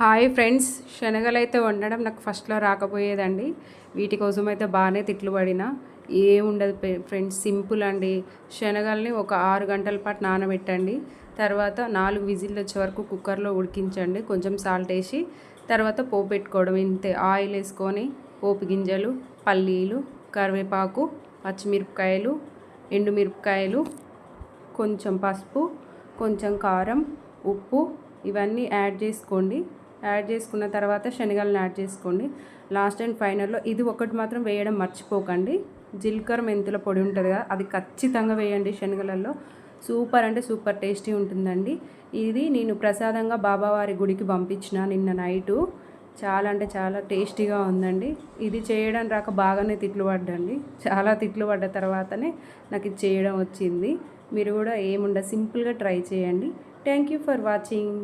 Hi friends, శనగలైతే వండడం నాకు ఫస్ట్లో రాకపోయేదండి. వీటి కోసం అయితే బాగానే తిట్లు పడిన. ఏముండదు ఫ్రెండ్స్, సింపుల్ అండి. శనగల్ని ఒక 6 గంటల పాటు నానబెట్టండి. తర్వాత 4 విజిల్లు వచ్చే వరకు కుక్కర్లో ఉడికించండి. కొంచెం సాల్ట్ వేసి తర్వాత పోపు పెట్టుకోవడం ఇంతే. ఆయిల్ వేసుకొని పోపు గింజలు, పల్లీలు, కరివేపాకు, పచ్చిమిరపకాయలు, ఎండుమిరపకాయలు, కొంచెం పసుపు, కొంచెం కారం, ఉప్పు ఇవన్నీ యాడ్ చేసుకోండి. యాడ్ చేసుకున్న తర్వాత శనగలను యాడ్ చేసుకోండి. లాస్ట్ అండ్ ఫైనల్లో ఇది ఒకటి మాత్రం వేయడం మర్చిపోకండి. జీలకర్ర మెంతుల పొడి ఉంటుంది కదా, అది ఖచ్చితంగా వేయండి శనగలలో. సూపర్ అంటే సూపర్ టేస్టీ ఉంటుందండి. ఇది నేను ప్రసాదంగా బాబావారి గుడికి పంపించిన నిన్న నైటు. చాలా అంటే చాలా టేస్టీగా ఉందండి. ఇది చేయడం రాక బాగానే తిట్లు పడ్డండి. చాలా తిట్లు పడ్డ తర్వాతనే నాకు ఇది చేయడం వచ్చింది. మీరు కూడా ఏముండదు, సింపుల్గా ట్రై చేయండి. Thank you for watching.